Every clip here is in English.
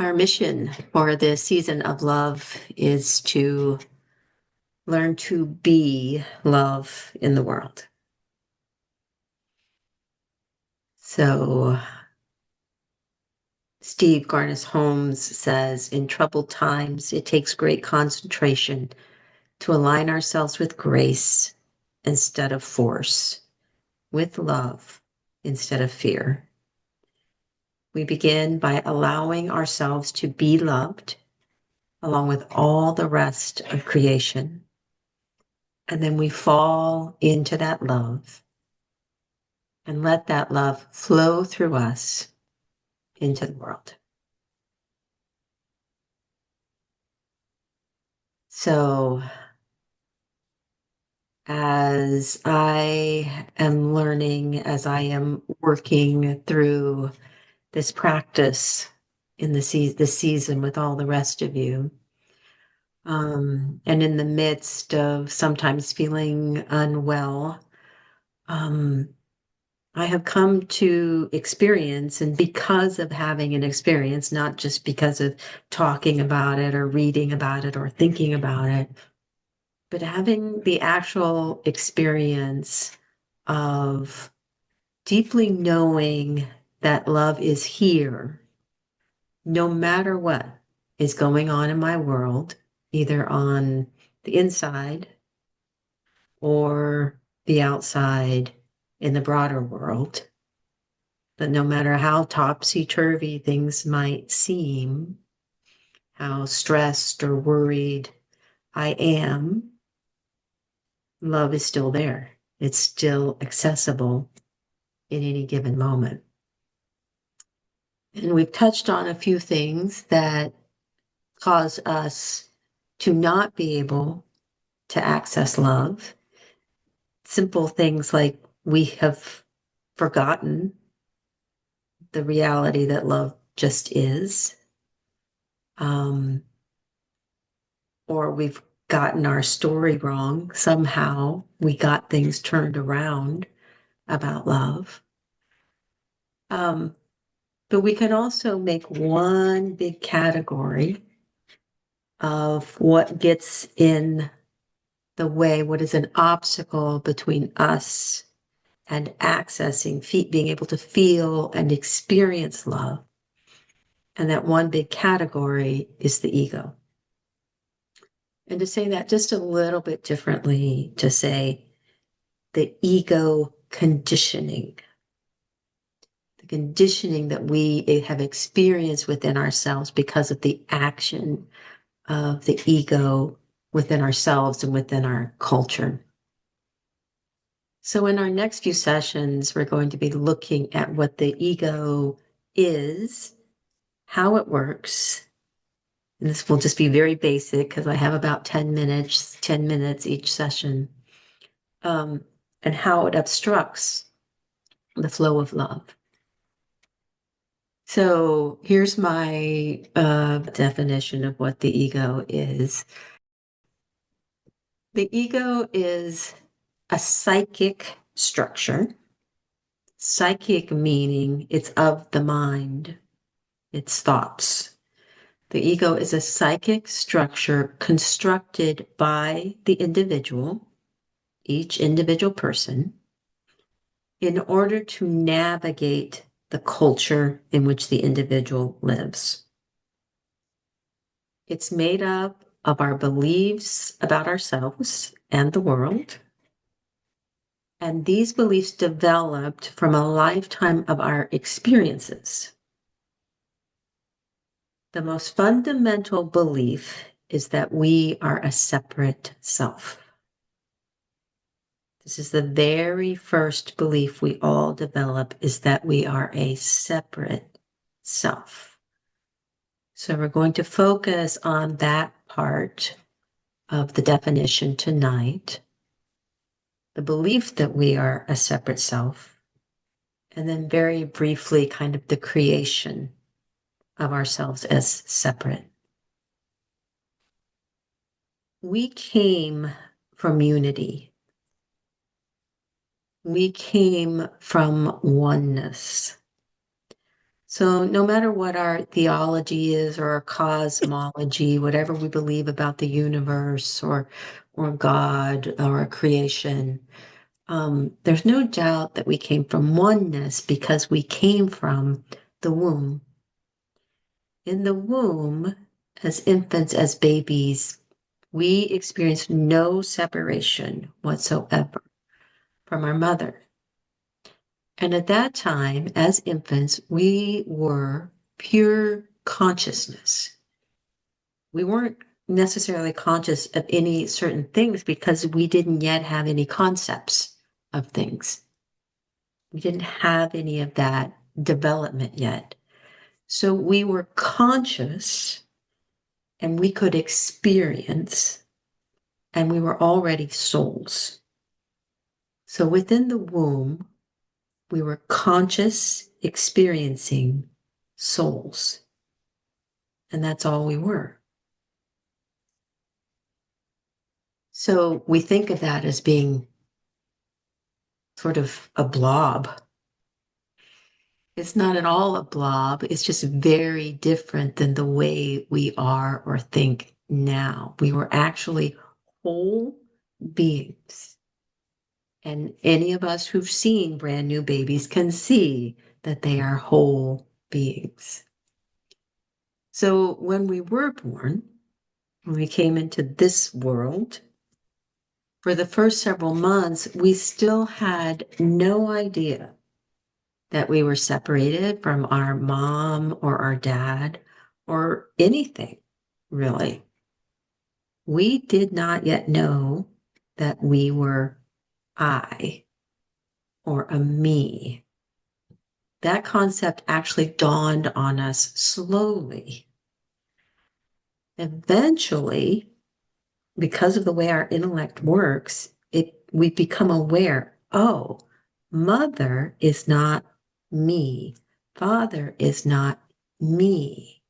Our mission for this season of love is to learn to be love in the world. So, Steve Garnis Holmes says, in troubled times, it takes great concentration to align ourselves with grace instead of force, with love instead of fear. We begin by allowing ourselves to be loved along with all the rest of creation. And then we fall into that love and let that love flow through us into the world. So, as I am learning, as I am working through this practice in this season with all the rest of you, and in the midst of sometimes feeling unwell, I have come to experience, and because of having an experience, not just because of talking about it or reading about it or thinking about it, but having the actual experience of deeply knowing that love is here, no matter what is going on in my world, either on the inside or the outside in the broader world. But no matter how topsy-turvy things might seem, how stressed or worried I am, love is still there. It's still accessible in any given moment. And we've touched on a few things that cause us to not be able to access love. Simple things like we have forgotten the reality that love just is. Or we've gotten our story wrong. Somehow we got things turned around about love. But we can also make one big category of what gets in the way, what is an obstacle between us and accessing, being able to feel and experience love. And that one big category is the ego. And to say that just a little bit differently, to say the ego conditioning, the conditioning that we have experienced within ourselves because of the action of the ego within ourselves and within our culture. So in our next few sessions, we're going to be looking at what the ego is, how it works. And this will just be very basic because I have about 10 minutes each session, and how it obstructs the flow of love. So here's my definition of what the ego is. The ego is a psychic structure. Psychic meaning it's of the mind, it's thoughts. The ego is a psychic structure constructed by the individual, each individual person, in order to navigate the culture in which the individual lives. It's made up of our beliefs about ourselves and the world. And these beliefs developed from a lifetime of our experiences. The most fundamental belief is that we are a separate self. This is the very first belief we all develop, is that we are a separate self. So we're going to focus on that part of the definition tonight, the belief that we are a separate self, and then very briefly kind of the creation of ourselves as separate. We came from unity. We came from oneness. So no matter what our theology is or our cosmology, whatever we believe about the universe or God or creation, there's no doubt that we came from oneness because we came from the womb. In the womb, as infants, as babies, we experienced no separation whatsoever from our mother. And at that time, as infants, we were pure consciousness. We weren't necessarily conscious of any certain things because we didn't yet have any concepts of things. We didn't have any of that development yet. So we were conscious and we could experience, and we were already souls. So within the womb, we were conscious, experiencing souls. And that's all we were. So we think of that as being sort of a blob. It's not at all a blob. It's just very different than the way we are or think now. We were actually whole beings. And any of us who've seen brand new babies can see that they are whole beings. So when we were born, when we came into this world, for the first several months, we still had no idea that we were separated from our mom or our dad or anything, really. We did not yet know that we were I or a me. That concept actually dawned on us slowly. Eventually, because of the way our intellect works, we become aware, oh, mother is not me. Father is not me.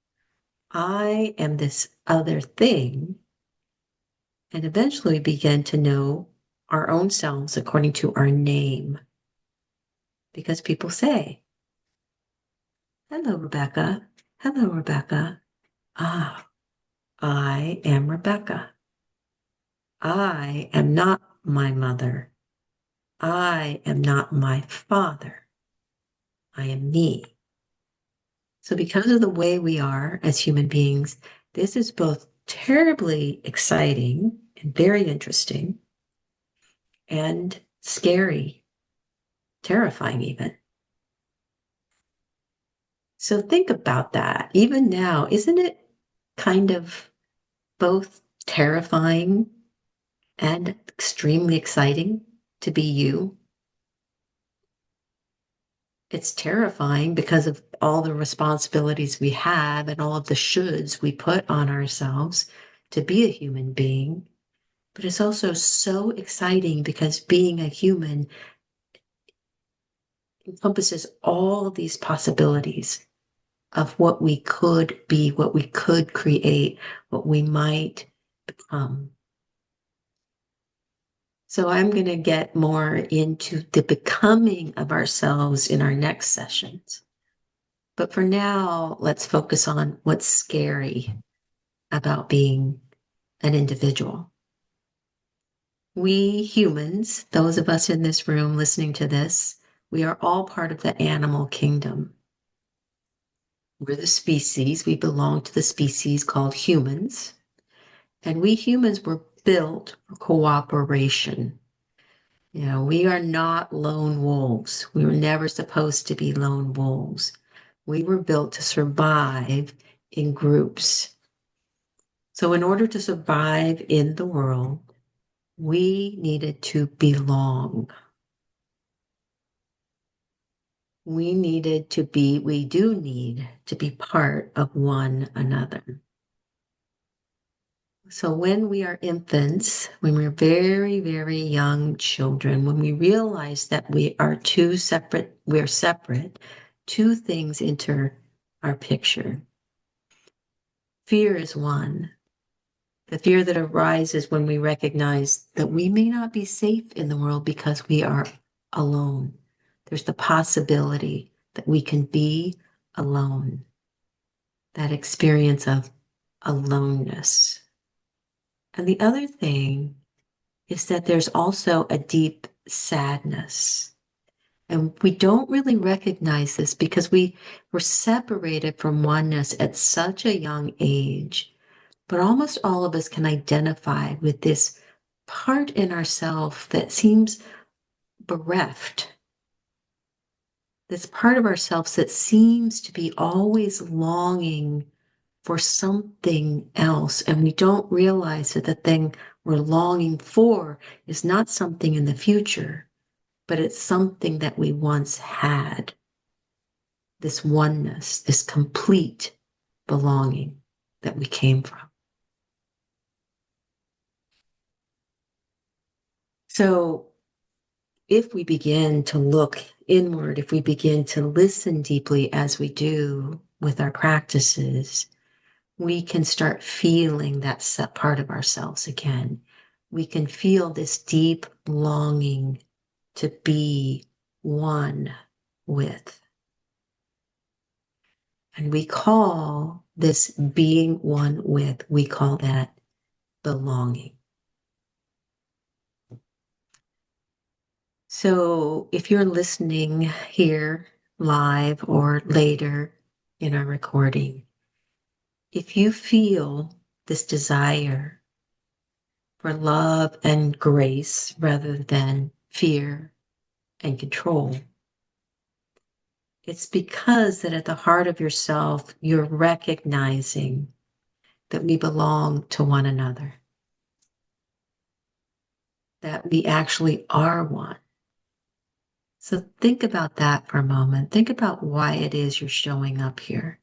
I am this other thing. And eventually begin to know our own selves according to our name. Because people say, hello, Rebecca. Hello, Rebecca. Ah, I am Rebecca. I am not my mother. I am not my father. I am me. So because of the way we are as human beings, this is both terribly exciting and very interesting and scary, terrifying even. So think about that. Even now, isn't it kind of both terrifying and extremely exciting to be you? It's terrifying because of all the responsibilities we have and all of the shoulds we put on ourselves to be a human being. But it's also so exciting because being a human encompasses all of these possibilities of what we could be, what we could create, what we might become. So I'm going to get more into the becoming of ourselves in our next sessions. But for now, let's focus on what's scary about being an individual. We humans, those of us in this room listening to this, we are all part of the animal kingdom. We're the species. We belong to the species called humans. And we humans were built for cooperation. You know, we are not lone wolves. We were never supposed to be lone wolves. We were built to survive in groups. So in order to survive in the world, we needed to belong. We do need to be part of one another. So when we are infants, when we're very, very young children, when we realize that we're separate, two things enter our picture. Fear is one. The fear that arises when we recognize that we may not be safe in the world because we are alone. There's the possibility that we can be alone, that experience of aloneness. And the other thing is that there's also a deep sadness. And we don't really recognize this because we were separated from oneness at such a young age. But almost all of us can identify with this part in ourself that seems bereft. This part of ourselves that seems to be always longing for something else. And we don't realize that the thing we're longing for is not something in the future, but it's something that we once had. This oneness, this complete belonging that we came from. So if we begin to look inward, if we begin to listen deeply as we do with our practices, we can start feeling that part of ourselves again. We can feel this deep longing to be one with. And we call this being one with, we call that belonging. So if you're listening here live or later in our recording, if you feel this desire for love and grace rather than fear and control, it's because that at the heart of yourself, you're recognizing that we belong to one another, that we actually are one. So think about that for a moment. Think about why it is you're showing up here.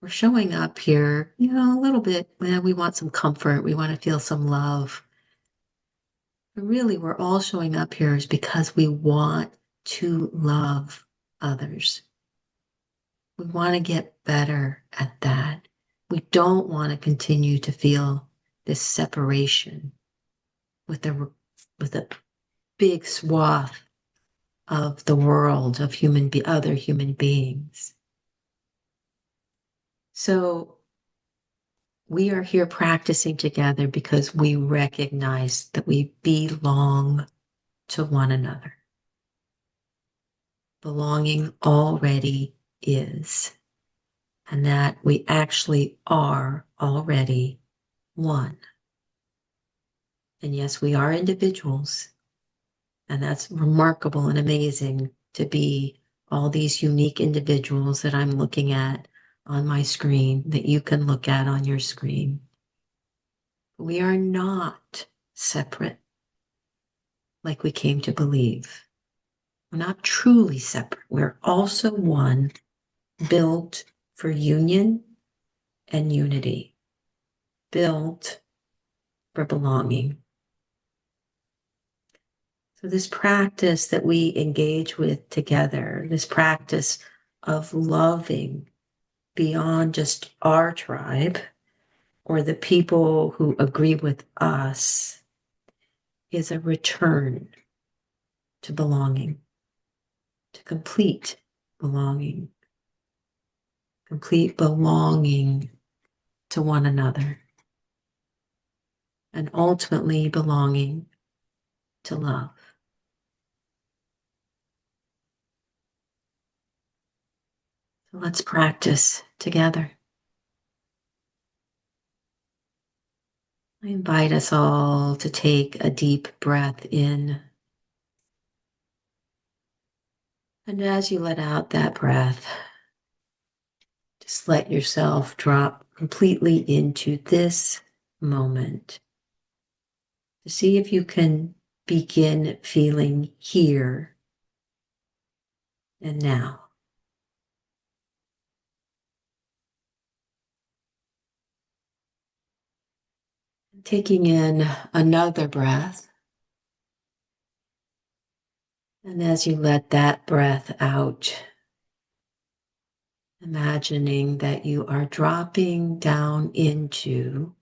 We're showing up here, a little bit when we want some comfort, we want to feel some love. But really, we're all showing up here is because we want to love others. We want to get better at that. We don't want to continue to feel this separation with a big swath of the world of other human beings. So we are here practicing together because we recognize that we belong to one another. Belonging already is, and that we actually are already one. And yes, we are individuals, and that's remarkable and amazing to be all these unique individuals that I'm looking at on my screen, that you can look at on your screen. We are not separate like we came to believe. We're not truly separate. We're also one, built for union and unity, built for belonging. So this practice that we engage with together, this practice of loving beyond just our tribe or the people who agree with us, is a return to belonging, to complete belonging to one another, and ultimately belonging to love. So let's practice together. I invite us all to take a deep breath in. And as you let out that breath, just let yourself drop completely into this moment to see if you can begin feeling here and now. Taking in another breath. And as you let that breath out, imagining that you are dropping down into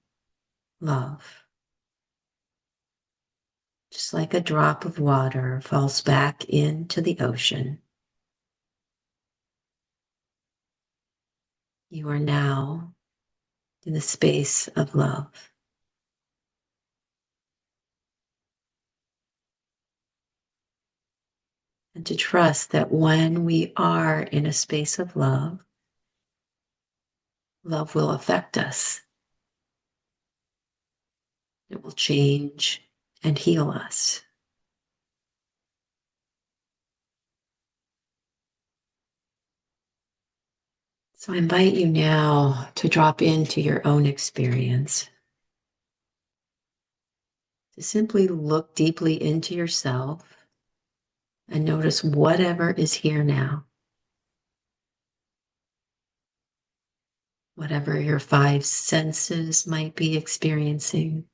love. Just like a drop of water falls back into the ocean. You are now in the space of love. And to trust that when we are in a space of love, love will affect us. It will change and heal us. So I invite you now to drop into your own experience, to simply look deeply into yourself and notice whatever is here now, whatever your five senses might be experiencing.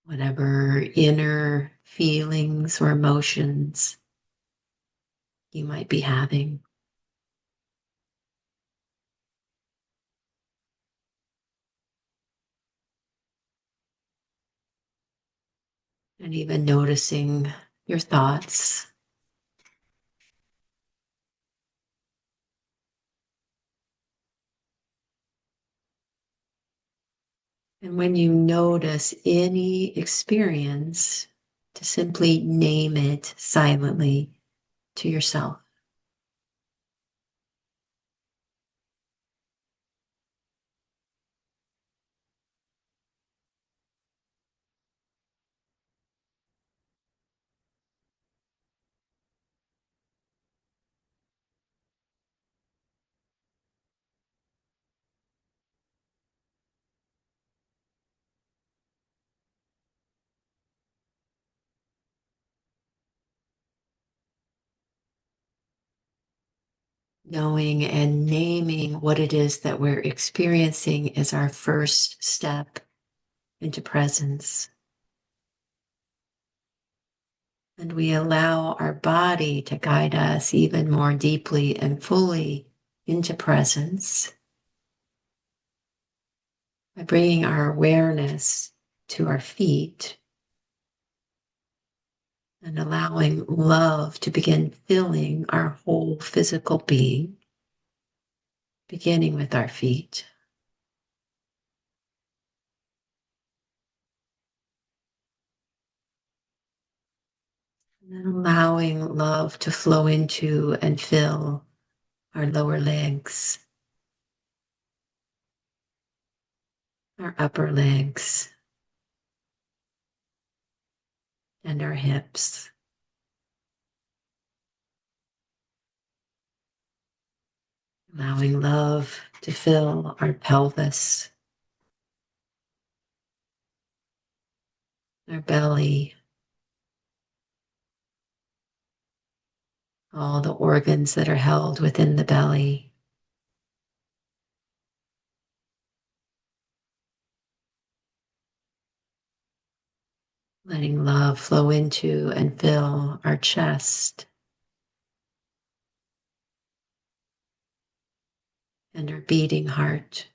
Whatever inner feelings or emotions you might be having. And even noticing your thoughts. And when you notice any experience, to simply name it silently to yourself. Knowing and naming what it is that we're experiencing is our first step into presence. And we allow our body to guide us even more deeply and fully into presence by bringing our awareness to our feet and allowing love to begin filling our whole physical being, beginning with our feet. And then allowing love to flow into and fill our lower legs, our upper legs, and our hips. Allowing love to fill our pelvis, our belly, all the organs that are held within the belly. Letting love flow into and fill our chest and our beating heart.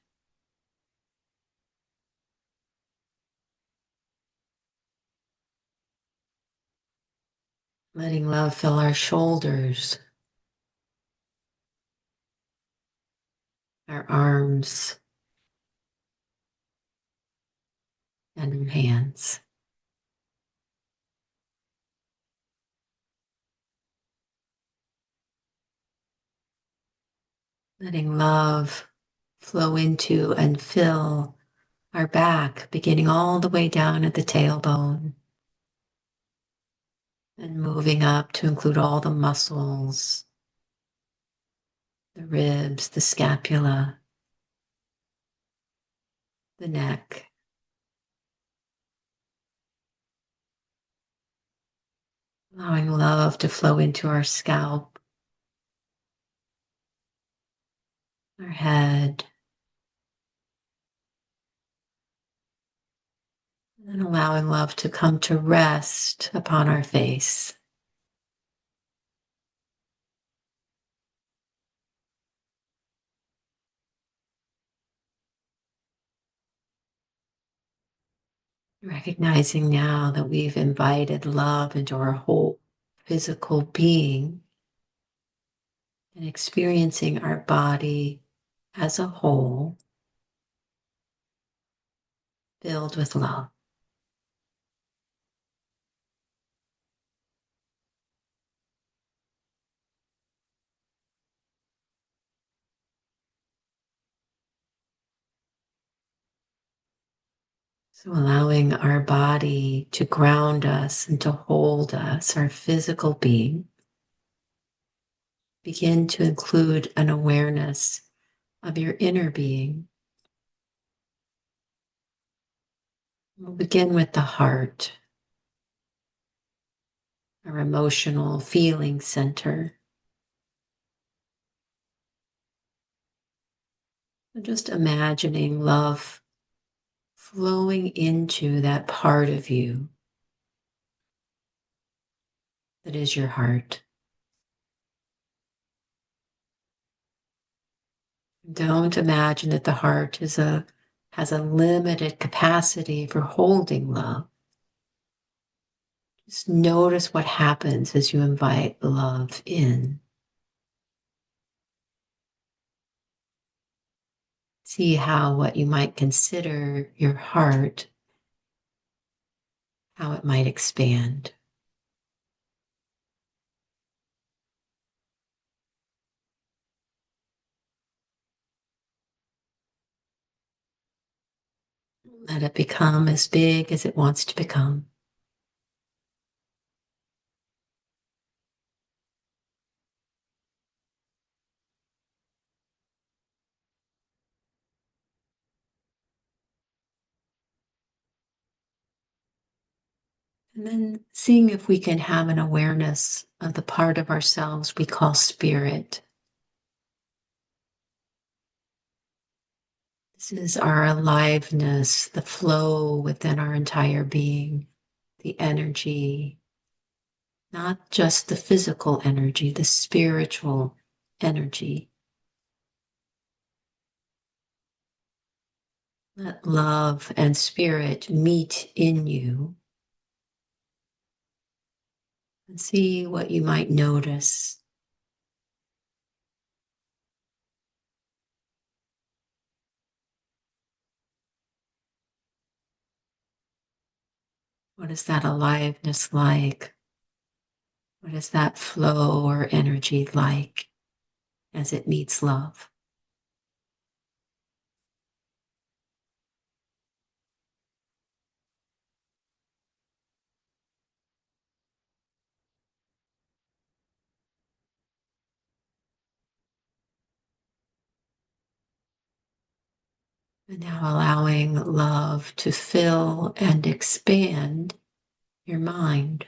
Letting love fill our shoulders, our arms, and our hands. Letting love flow into and fill our back, beginning all the way down at the tailbone and moving up to include all the muscles, the ribs, the scapula, the neck. Allowing love to flow into our scalp, our head, and allowing love to come to rest upon our face. Recognizing now that we've invited love into our whole physical being and experiencing our body as a whole filled with love. So allowing our body to ground us and to hold us, our physical being, begin to include an awareness of your inner being. We'll begin with the heart, our emotional feeling center. And just imagining love flowing into that part of you that is your heart. Don't imagine that the heart has a limited capacity for holding love. Just notice what happens as you invite love in. See how what you might consider your heart, how it might expand. Let it become as big as it wants to become. And then seeing if we can have an awareness of the part of ourselves we call spirit. This is our aliveness, the flow within our entire being, the energy, not just the physical energy, the spiritual energy. Let love and spirit meet in you and see what you might notice. What is that aliveness like? What is that flow or energy like as it meets love? And now allowing love to fill and expand your mind.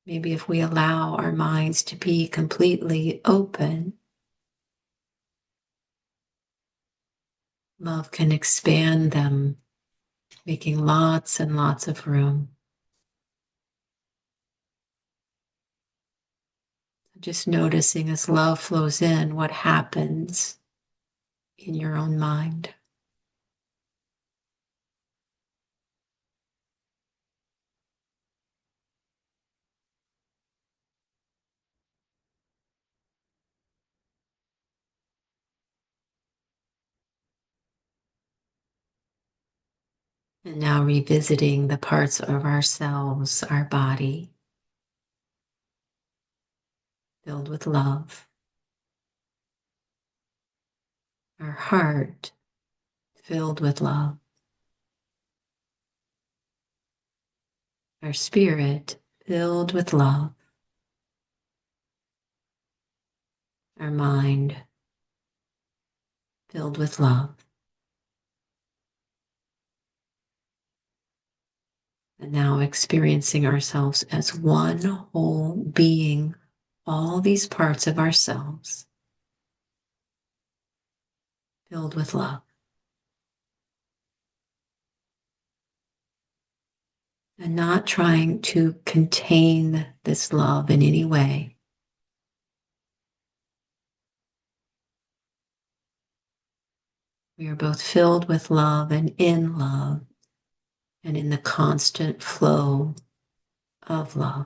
Maybe if we allow our minds to be completely open, love can expand them, making lots and lots of room. Just noticing as love flows in, what happens in your own mind. And now revisiting the parts of ourselves, our body, filled with love, our heart filled with love, our spirit filled with love, our mind filled with love. And now experiencing ourselves as one whole being, all these parts of ourselves filled with love. And not trying to contain this love in any way. We are both filled with love and in love and in the constant flow of love.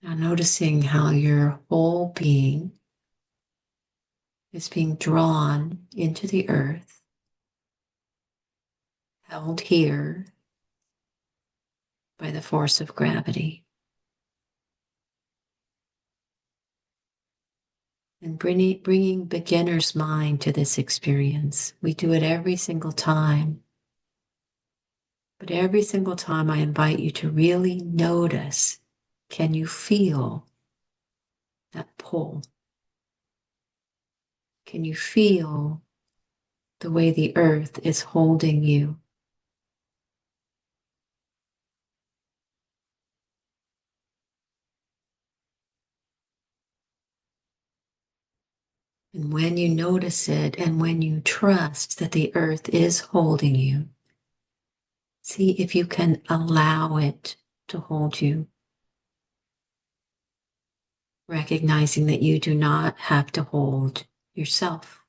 Now noticing how your whole being is being drawn into the earth, held here by the force of gravity. And bringing beginner's mind to this experience. We do it every single time. But every single time I invite you to really notice, can you feel that pull? Can you feel the way the earth is holding you? And when you notice it and when you trust that the earth is holding you, see if you can allow it to hold you, recognizing that you do not have to hold yourself.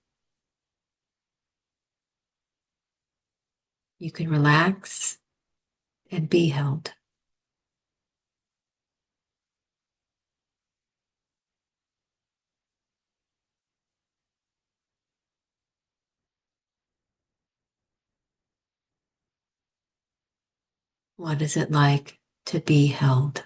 You can relax and be held. What is it like to be held?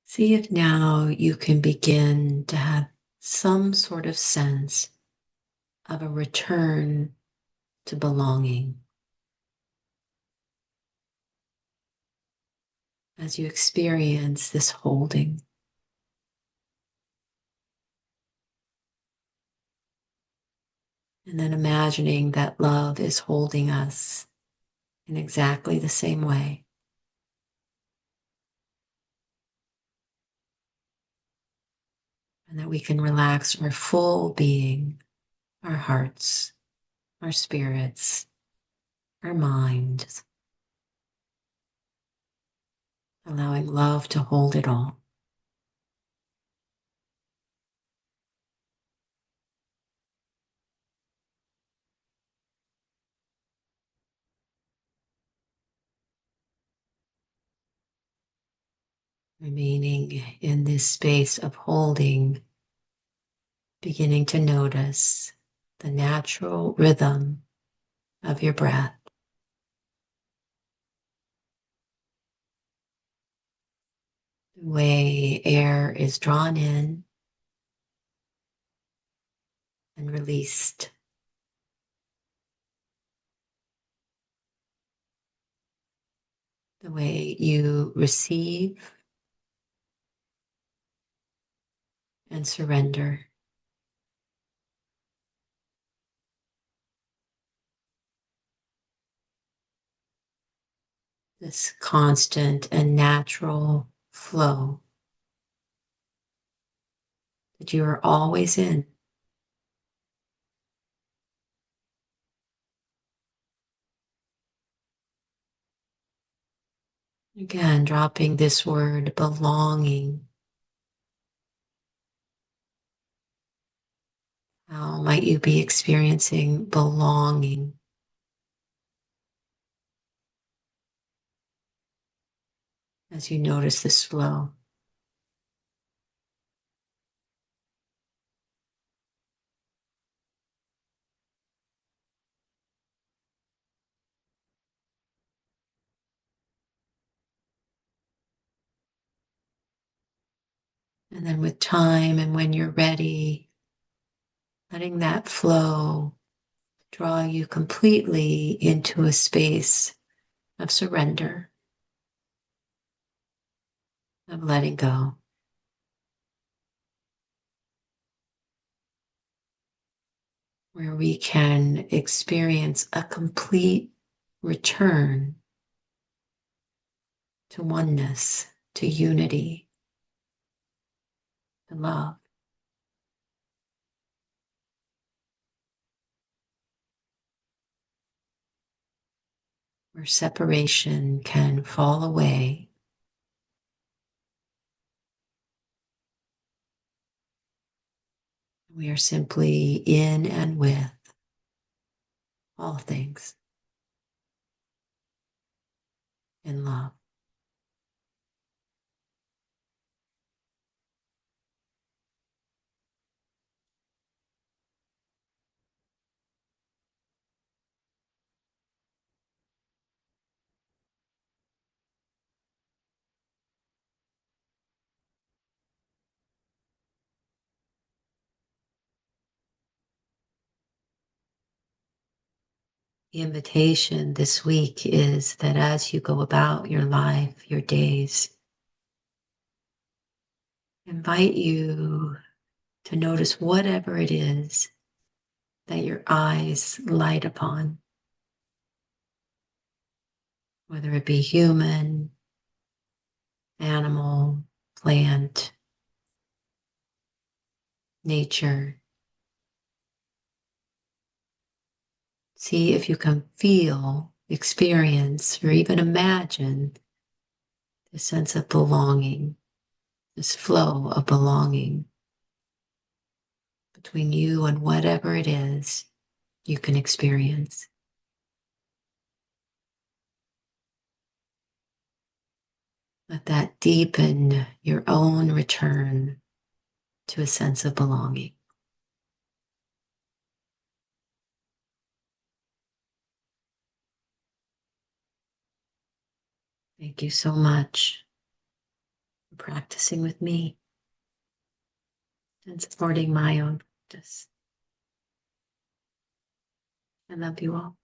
See if now you can begin to have some sort of sense of a return to belonging as you experience this holding. And then imagining that love is holding us in exactly the same way. And that we can relax our full being, our hearts, our spirits, our minds, allowing love to hold it all. Remaining in this space of holding, beginning to notice the natural rhythm of your breath. The way air is drawn in and released. The way you receive and surrender. This constant and natural flow that you are always in. Again, dropping this word belonging. How might you be experiencing belonging? As you notice this flow. And then with time and when you're ready, letting that flow draw you completely into a space of surrender, of letting go. Where we can experience a complete return to oneness, to unity, to love. Where separation can fall away. We are simply in and with all things in love. The invitation this week is that as you go about your life, your days, invite you to notice whatever it is that your eyes light upon, whether it be human, animal, plant, nature. See if you can feel, experience, or even imagine the sense of belonging, this flow of belonging between you and whatever it is you can experience. Let that deepen your own return to a sense of belonging. Thank you so much for practicing with me and supporting my own practice. I love you all.